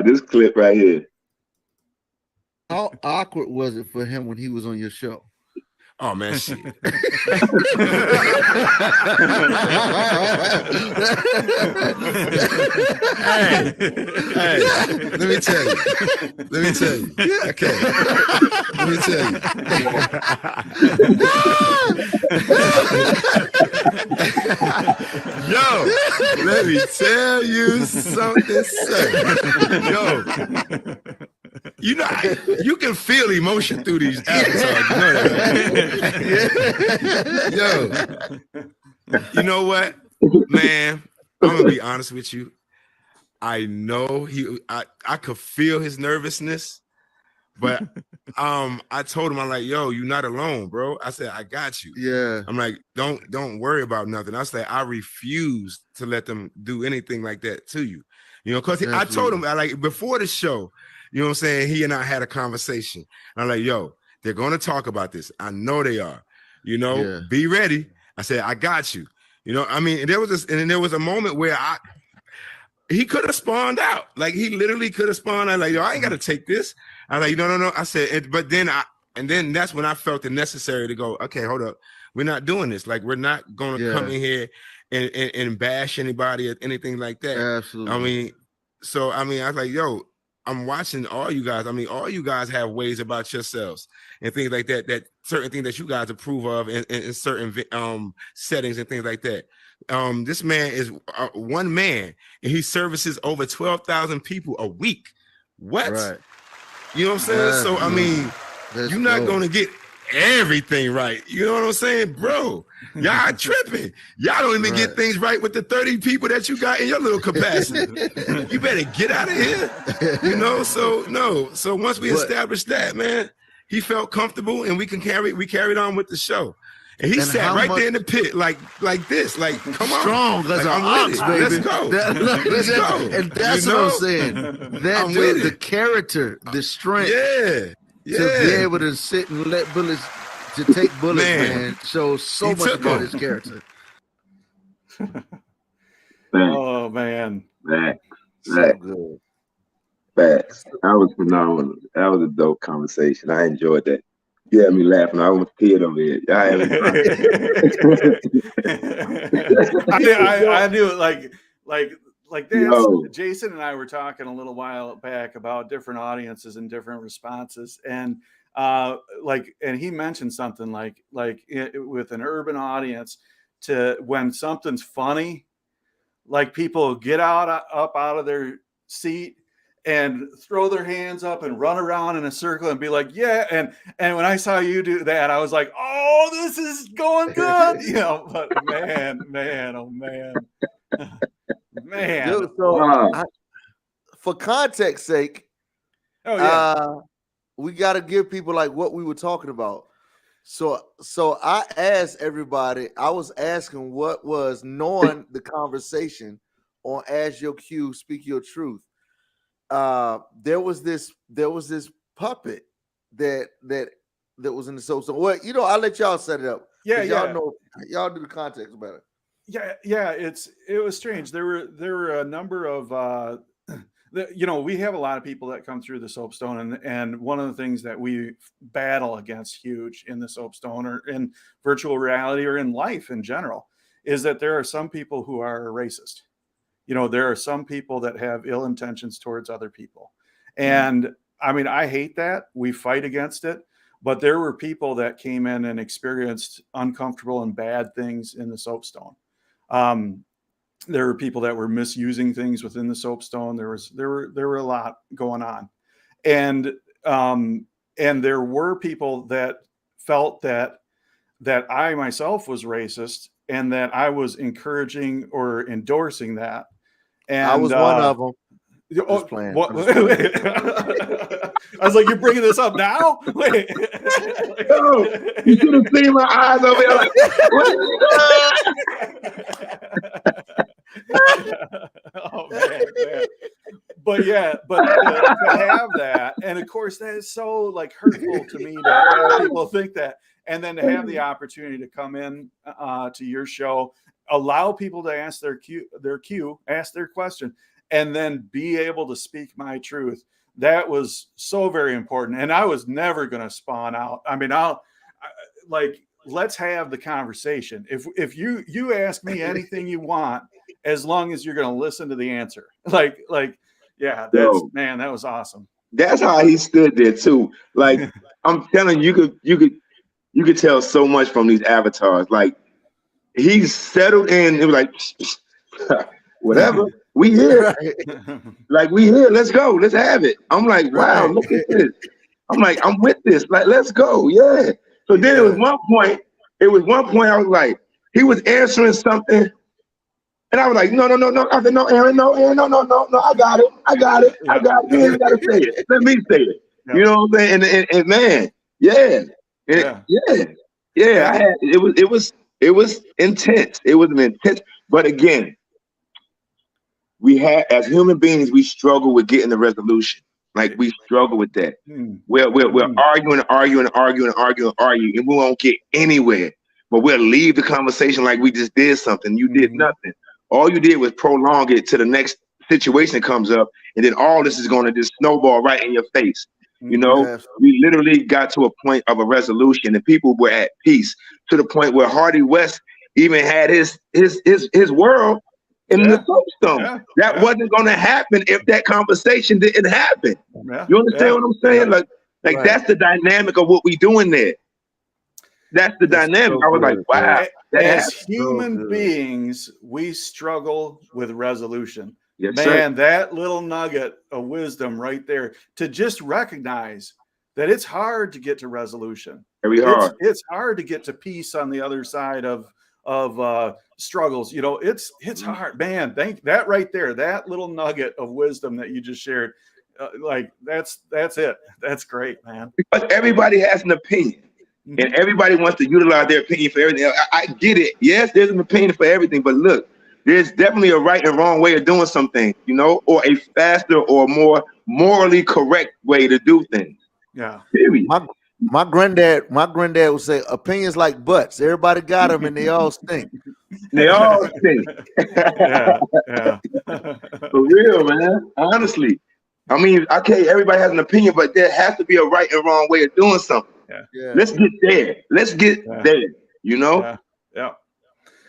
This clip right here. How awkward was it for him when he was on your show? Oh man, shit. Hey, let me tell you. Okay. Let me tell you. Yo, let me tell you something, sir. Yo. You know, you can feel emotion through these avatars. You know that, right? Yo, you know what, man? I'm gonna be honest with you. I know I could feel his nervousness, but I told him, I'm like, yo, you're not alone, bro. I said, I got you. Yeah. I'm like, don't worry about nothing. I said, I refuse to let them do anything like that to you. You know, because I told him, like, before the show, you know what I'm saying? He and I had a conversation. And I'm like, yo, they're going to talk about this. I know they are. You know, be ready. I said, I got you. You know, I mean, there was a moment where he could have spawned out. Like, he literally could have spawned out. Like, yo, I ain't got to take this. I was like, no. I said, but then that's when I felt it necessary to go, okay, hold up. We're not doing this. Like, we're not going to come in here and bash anybody or anything like that. Absolutely. I mean, I was like, yo, I'm watching all you guys. I mean, all you guys have ways about yourselves and things like that, that certain things that you guys approve of in certain settings and things like that. This man is one man and he services over 12,000 people a week. What? Right. You know what I'm saying? So, I mean, you're not going to get everything right. You know what I'm saying? Bro, y'all tripping. Y'all don't even get things right with the 30 people that you got in your little capacity. You better get out of here. You know, so once we established that, man, he felt comfortable and we carried on with the show. And he sat right there in the pit like this, like, come on. Strong as an ox, baby. Let's go. Let's go. And that's what I'm saying. That dude, the character, the strength. Yeah. To be able to sit and let bullets, to take bullets, man, shows so much about his character. Oh man, so good. Facts. That was phenomenal. That was a dope conversation. I enjoyed that. You had me laughing. I almost teared over here. I knew it. Like this, Jason and I were talking a little while back about different audiences and different responses, and and he mentioned something like with an urban audience, to when something's funny, like people get up out of their seat and throw their hands up and run around in a circle and be like, yeah. And when I saw you do that, I was like, oh, this is going good. You know, but man, oh man. Man. Dude, for context sake, we got to give people like what we were talking about. So I asked everybody, I was asking what was, knowing the conversation on Ask Your Q, Speak Your Truth. There was this puppet that was in the Soapstone. Well, you know, I'll let y'all set it up. Y'all know, y'all do the context better. Yeah. It was strange. There were a number of you know, we have a lot of people that come through the Soapstone, and one of the things that we battle against huge in the Soapstone or in virtual reality or in life in general is that there are some people who are racist. You know, there are some people that have ill intentions towards other people. And I mean, I hate that. We fight against it. But there were people that came in and experienced uncomfortable and bad things in the Soapstone. There were people that were misusing things within the Soapstone. There were a lot going on, and there were people that felt that I myself was racist and that I was encouraging or endorsing that. And I was one of them. Oh, what? I was like, you're bringing this up now? Wait. Oh, you should have seen my eyes over here. Like, oh man. But yeah, to have that, and of course that is so like hurtful to me to have people think that, and then to have the opportunity to come in to your show, allow people to ask their ask their question, and then be able to speak my truth. That was so very important. And I was never going to spawn out. I mean, let's have the conversation. If you ask me anything you want, as long as you're going to listen to the answer, yeah, that was awesome. That's how he stood there too. Like, I'm telling you, you could tell so much from these avatars. Like, he's settled in. It was like, whatever. We here. Like, we here. Let's go. Let's have it. I'm like, wow, look at this. I'm like, I'm with this. Like, let's go. Yeah. So then it was one point I was like, he was answering something. And I was like, no. I said, no, Aaron, no, I got it. You ain't got to say it. Let me say it. Yeah. You know what I'm saying? And man, yeah. I had, it was intense. It was intense. But again, we had, as human beings, we struggle with getting the resolution. Like, we struggle with that. We're arguing, and we won't get anywhere. But we'll leave the conversation like we just did something. You did nothing. All you did was prolong it to the next situation that comes up, and then all this is going to just snowball right in your face. You know, we literally got to a point of a resolution, and people were at peace, to the point where Hardy West even had his world in the Soapstone. That wasn't going to happen if that conversation didn't happen. You understand what I'm saying? Like that's the dynamic of what we doing there. That's the dynamic. I was like, wow. As human beings, we struggle with resolution. Yes, man, that little nugget of wisdom right there, to just recognize that it's hard to get to resolution. Very hard. It's hard to get to peace on the other side of struggles. You know, it's hard, man. That right there, that little nugget of wisdom that you just shared, that's it. That's great, man. Because everybody has an opinion. And everybody wants to utilize their opinion for everything. I get it. Yes, there's an opinion for everything, but look, there's definitely a right and wrong way of doing something, you know, or a faster or more morally correct way to do things. Yeah. Period. My granddad would say, opinions like butts. Everybody got them, and they all stink. They all stink. Yeah. For real, man. Honestly, I mean, okay, everybody has an opinion, but there has to be a right and wrong way of doing something. Yeah. Let's get there. Let's get there. You know. Yeah.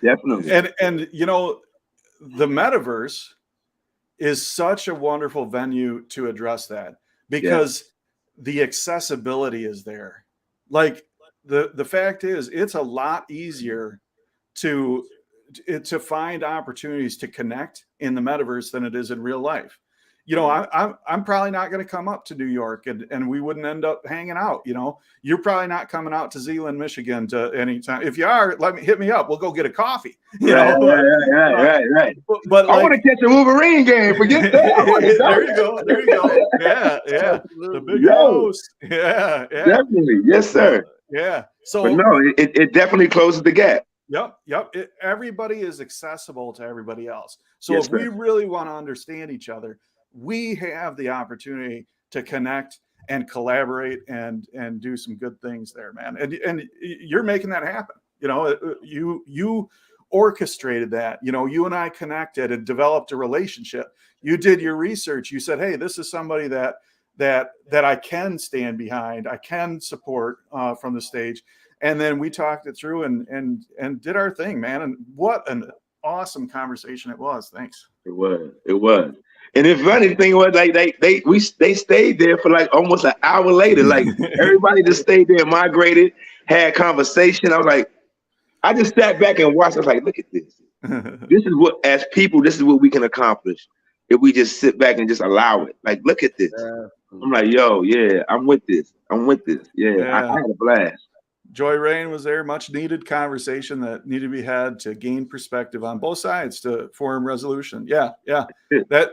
Definitely. And you know, the metaverse is such a wonderful venue to address that, because the accessibility is there. Like, the fact is, it's a lot easier to find opportunities to connect in the metaverse than it is in real life. You know, I'm probably not going to come up to New York, and we wouldn't end up hanging out. You know, you're probably not coming out to Zeeland, Michigan to any time. If you are, hit me up. We'll go get a coffee. Right. But I want to catch a Wolverine game. Forget that. There you go. Yeah. The big house. Yeah. Definitely. Yes, sir. Yeah. So, but no, it definitely closes the gap. Yep. Everybody is accessible to everybody else. So if we really want to understand each other, we have the opportunity to connect and collaborate and do some good things there, man. And you're making that happen. You know, you orchestrated that. You know, you and I connected and developed a relationship. You did your research. You said, hey, this is somebody that I can stand behind. I can support from the stage. And then we talked it through and did our thing, man. And what an awesome conversation it was. Thanks. It was. And the funny thing was, like, they stayed there for like almost an hour later. Like, everybody just stayed there, migrated, had conversation. I was like, I just sat back and watched. I was like, look at this. This is what, as people, this is what we can accomplish if we just sit back and just allow it. Like, look at this. I'm like, yo, yeah, I'm with this. I'm with this. Yeah, I had a blast. Joy Rain was there. Much needed conversation that needed to be had to gain perspective on both sides to form resolution. Yeah, that's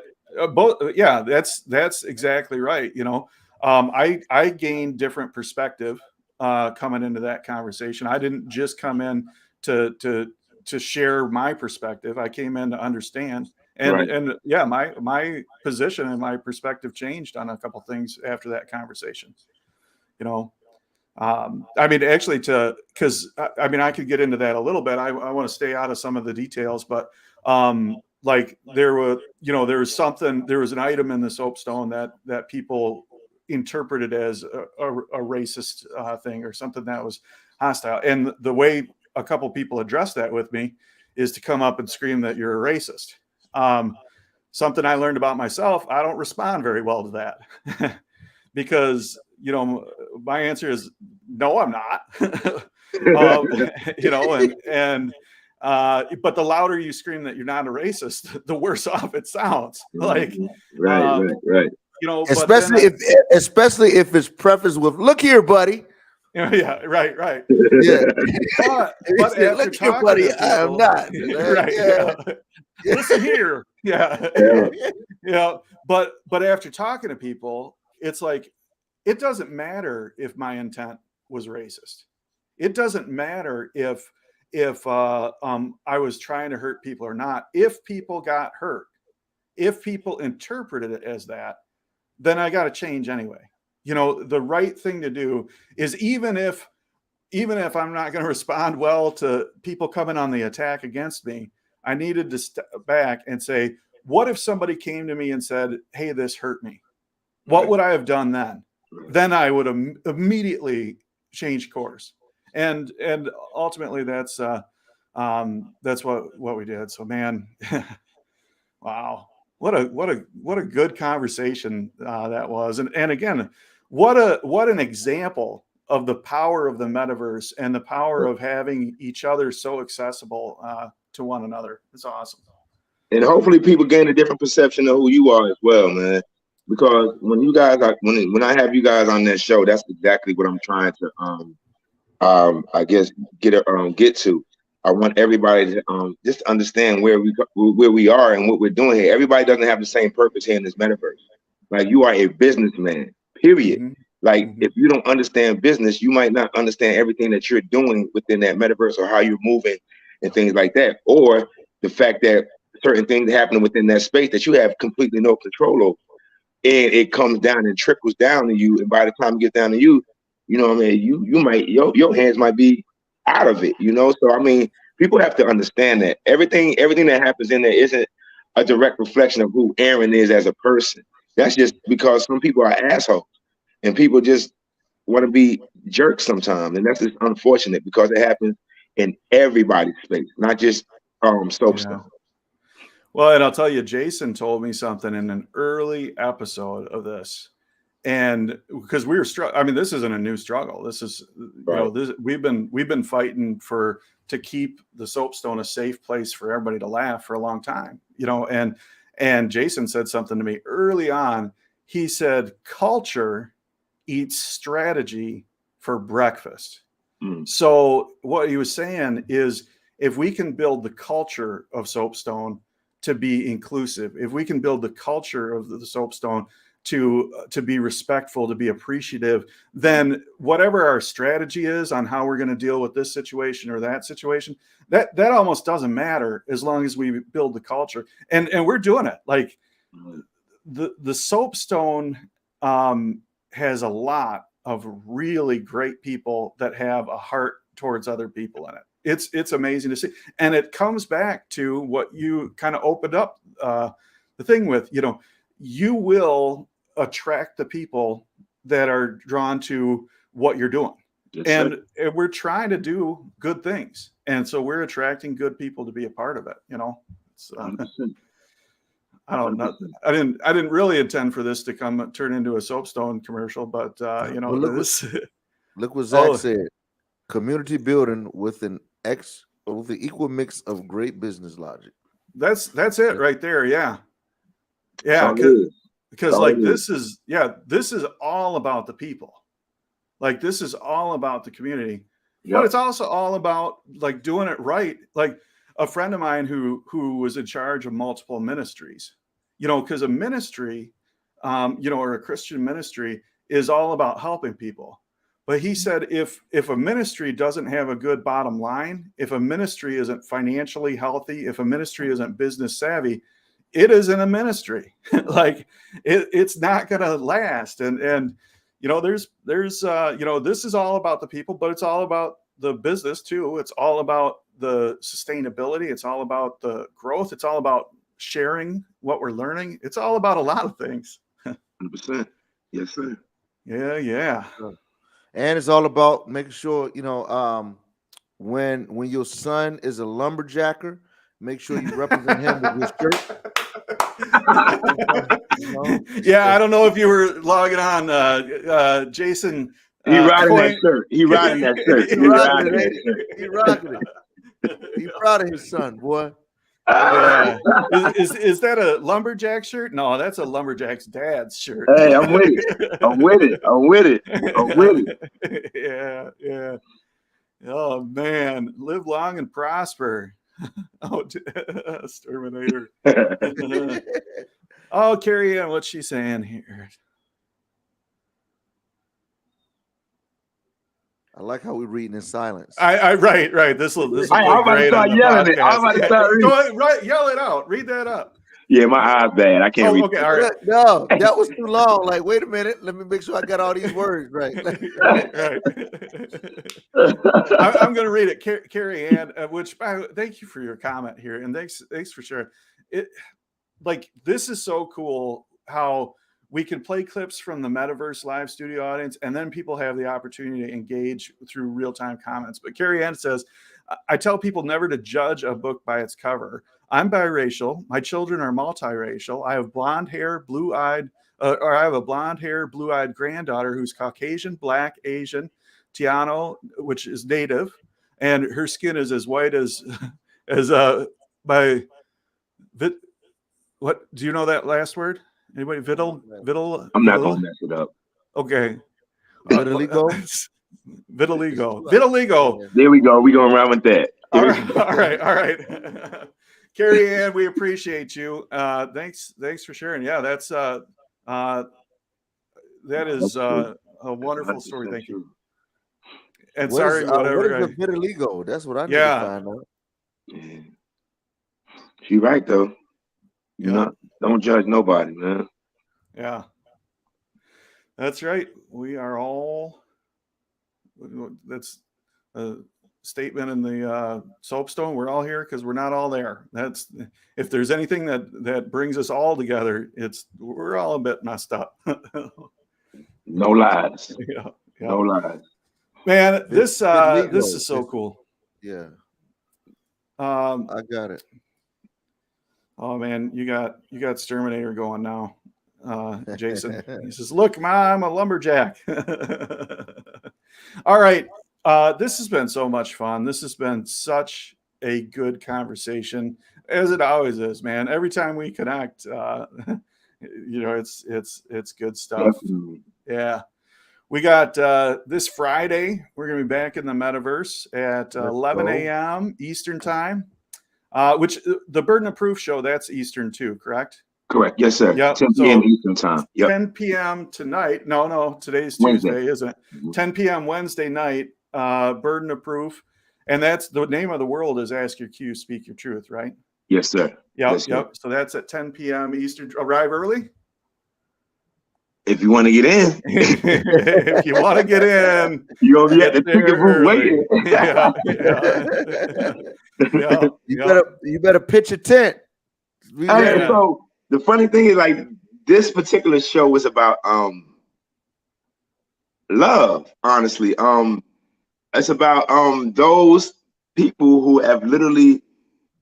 exactly right. You know, I gained different perspective coming into that conversation. I didn't just come in to share my perspective. I came in to understand. And yeah, my position and my perspective changed on a couple things after that conversation. You know, I mean, actually, because I mean, I could get into that a little bit. I want to stay out of some of the details, but like there was an item in the Soapstone that people interpreted as a racist thing or something that was hostile. And the way a couple people addressed that with me is to come up and scream that you're a racist. Something I learned about myself, I don't respond very well to that because, you know, my answer is no, I'm not. You know, but the louder you scream that you're not a racist, the worse off it sounds. Like, right. You know, especially if it's prefaced with "Look here, buddy." Yeah, right. Yeah, but after look talking here, buddy, to people, I am not. Right. Yeah. Listen here. Yeah. But after talking to people, it's like, it doesn't matter if my intent was racist. It doesn't matter if I was trying to hurt people or not. If people got hurt, if people interpreted it as that, then I got to change anyway. You know, the right thing to do is even if I'm not going to respond well to people coming on the attack against me, I needed to step back and say, what if somebody came to me and said, hey, this hurt me? What would I have done then? Then I would have immediately changed course. And ultimately that's what we did. So, man, wow. What a good conversation that was. And again, what an example of the power of the metaverse and the power of having each other so accessible to one another. It's awesome. And hopefully people gain a different perception of who you are as well, man. Because when you guys are, when I have you guys on that show, that's exactly what I'm trying to I guess get to. I want everybody to just understand where we are and what we're doing here. Everybody doesn't have the same purpose here in this metaverse. Like, you are a businessman, period. Mm-hmm. Like, if you don't understand business, you might not understand everything that you're doing within that metaverse or how you're moving and things like that. Or the fact that certain things happen within that space that you have completely no control over. And it comes down and trickles down to you. And by the time it gets down to you, you know what I mean, you might, your hands might be out of it, you know? So, I mean, people have to understand that everything that happens in there isn't a direct reflection of who Aaron is as a person. That's just because some people are assholes and people just want to be jerks sometimes. And that's just unfortunate because it happens in everybody's space, not just Soapstone. Well, and I'll tell you, Jason told me something in an early episode of this, and because we were I mean, this isn't a new struggle. This is, you know, we've been fighting to keep the Soapstone a safe place for everybody to laugh for a long time, you know. And Jason said something to me early on. He said, "Culture eats strategy for breakfast." So what he was saying is, if we can build the culture of Soapstone to be inclusive, if we can build the culture of the Soapstone to be respectful, to be appreciative, then whatever our strategy is on how we're going to deal with this situation or that situation, that almost doesn't matter as long as we build the culture. And we're doing it. Like, the Soapstone has a lot of really great people that have a heart towards other people in it. It's amazing to see. And it comes back to what you kind of opened up the thing with, you know, you will attract the people that are drawn to what you're doing. And we're trying to do good things. And so we're attracting good people to be a part of it, you know. It's, I don't know. I didn't really intend for this to turn into a Soapstone commercial, but you know, look what Zach said. Community building with an With the equal mix of great business logic. That's it right there. Yeah. That's Because all like it this is all about the people. Like this is all about the community. But it's also all about like doing it right. Like a friend of mine who was in charge of multiple ministries, you know, because a ministry, you know, or a Christian ministry is all about helping people. But he said if a ministry doesn't have a good bottom line, if a ministry isn't financially healthy, if a ministry isn't business savvy, it isn't a ministry. Like it's not going to last. And you know, there's you know, this is all about the people, but it's all about the business too. It's all about the sustainability. It's all about the growth. It's all about sharing what we're learning. It's all about a lot of things. 100%. Yes, sir. Yeah. And it's all about making sure, you know, when your son is a lumberjacker, make sure you represent him with your shirt. Yeah, I don't know if you were logging on, Jason. He riding that shirt. He riding that shirt. He rocking it. He rocking it. He proud of his son, boy. Yeah. Is that a lumberjack shirt? No, that's a lumberjack's dad's shirt. Hey, I'm with it. Yeah. Oh man, live long and prosper. Oh, Terminator. Oh, Carrie Ann, what's she saying here? I like how we're reading in silence. Right. This will play I'm about to great start on the yelling podcast. it. I'm about to start reading. Go ahead, right, yell it out. Read that up. Yeah, my eyes bad. I can't read. Okay, all right. No, that was too long. Like, wait a minute. Let me make sure I got all these words right. Right. I'm going to read it, Carrie Ann. Which, thank you for your comment here, and thanks for sharing it. Like, this is so cool how we can play clips from the MetaVerse live studio audience, and then people have the opportunity to engage through real-time comments. But Carrie Ann says, I tell people never to judge a book by its cover. I'm biracial. My children are multiracial. I have blonde hair, blue-eyed, or I have a blonde hair, blue-eyed granddaughter who's Caucasian, Black, Asian, Tiano, which is Native, and her skin is as white as my. What do you know that last word? Anybody? Vitiligo? I'm not gonna mess it up. Okay. Vitiligo. Vitiligo. There we go. We going around with that. All right. Carrie Ann, we appreciate you. Thanks for sharing. Yeah, that is a wonderful story. Thank you. And sorry, whatever. What is the vitiligo? That's what I need to find out. Yeah. She right though. Yeah. Don't judge nobody, man. Yeah. That's right. We are all. That's a statement in the Soapstone. We're all here because we're not all there. That's if there's anything that brings us all together, we're all a bit messed up. No lies. Yeah. No lies. Man, this is so cool. Yeah. I got it. Oh man, you got Terminator going now. Jason. He says, "Look, Mom, I'm a lumberjack." All right. This has been so much fun. This has been such a good conversation, as it always is, man. Every time we connect, it's good stuff. Definitely. Yeah. We got this Friday, we're going to be back in the MetaVerse at 11 a.m. Eastern time, which the Burdenofproof show, that's Eastern too, correct? Correct. Yes, sir. Yep. 10 p.m. Eastern time. Yep. 10 p.m. tonight. No, today's Tuesday, isn't it? 10 p.m. Wednesday night, Burdenofproof. And that's the name of the world is Ask Your Q, Speak Your Truth, right? Yes, sir. Yep. Yes, sir. So that's at 10 p.m. Eastern. Arrive early? If you want to get in. If you want to get in. You're going to be at the ticket booth waiting. You better pitch a tent. So the funny thing is, like, this particular show was about love, honestly. It's about those people who have literally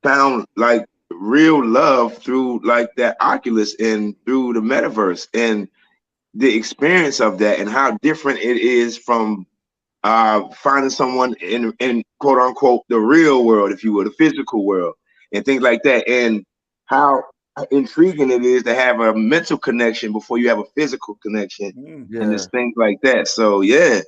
found like real love through like that Oculus and through the metaverse and the experience of that and how different it is from finding someone in quote unquote the real world, if you will, the physical world, and things like that, and how intriguing it is to have a mental connection before you have a physical connection, and just things like that. So yeah,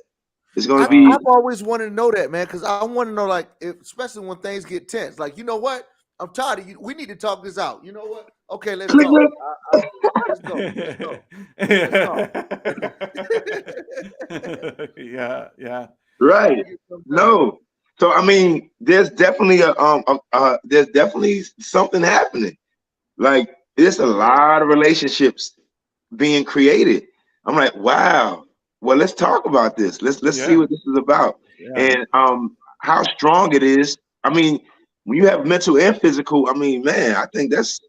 it's going to be. I've always wanted to know that, man, because I want to know, like, especially when things get tense. Like, you know what? I'm tired of you. We need to talk this out. You know what? Okay, let's talk. Let's go. Yeah. Right. No. So I mean, there's definitely there's definitely something happening. Like there's a lot of relationships being created. I'm like, wow. Well, let's talk about this. Let's see what this is about, and how strong it is. I mean, when you have mental and physical, I mean, man, I think that's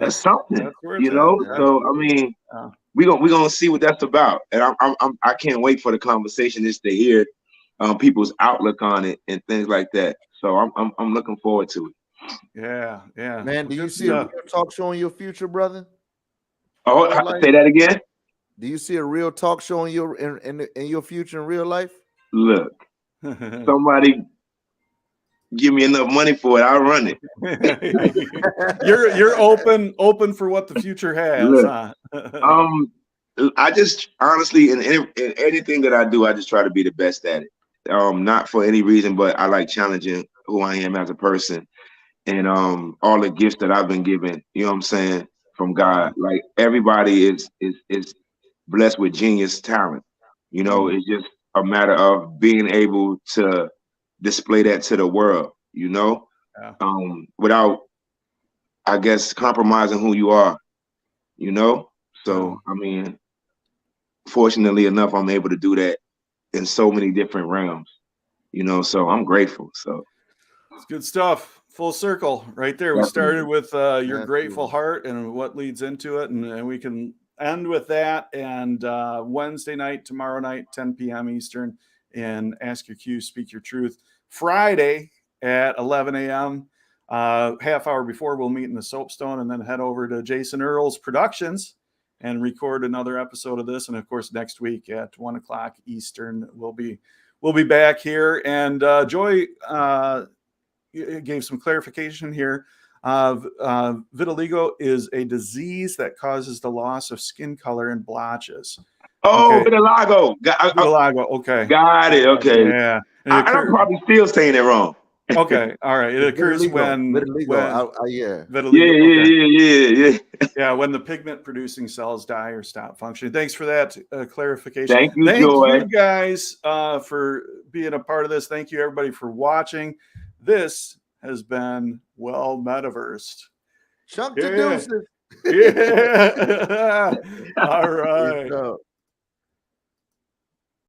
something. That's where it's you know. at. So I mean, we're gonna see what that's about, and I can't wait for the conversation just to hear people's outlook on it and things like that. So I'm looking forward to it. Yeah. Man, do you see a real talk show in your future, brother? Oh, say that again. Do you see a real talk show in your future in real life? Look, somebody give me enough money for it, I'll run it. You're open for what the future has. Look, huh? I just honestly in anything that I do, I just try to be the best at it. Not for any reason, but I like challenging who I am as a person, and all the gifts that I've been given. You know what I'm saying, from God. Like everybody is blessed with genius talent. You know, it's just a matter of being able to display that to the world. You know, without, I guess, compromising who you are. You know, so I mean, fortunately enough, I'm able to do that in so many different realms. You know, so I'm grateful. So it's good stuff. Full circle right there. We started with your grateful heart and what leads into it, and we can end with that. And Wednesday night, tomorrow night, 10 p.m. Eastern, and Ask Your Q, Speak Your Truth. Friday at 11 a.m. Half hour before, we'll meet in the Soapstone and then head over to Jason Earls Productions and record another episode of this. And of course, next week at 1 o'clock Eastern, we'll be back here. And Joy gave some clarification here. Vitiligo is a disease that causes the loss of skin color and blotches. Oh, okay. Vitiligo. Vitiligo. Okay. Got it. Okay. Yeah. I'm probably still saying it wrong. Okay. All right. It occurs vitiligo. Yeah. Yeah. When the pigment producing cells die or stop functioning. Thanks for that clarification. Thank you, Thank Joy. you guys for being a part of this. Thank you everybody for watching. This has been well MetaVersed. Chunk to deuces. Yeah. All right.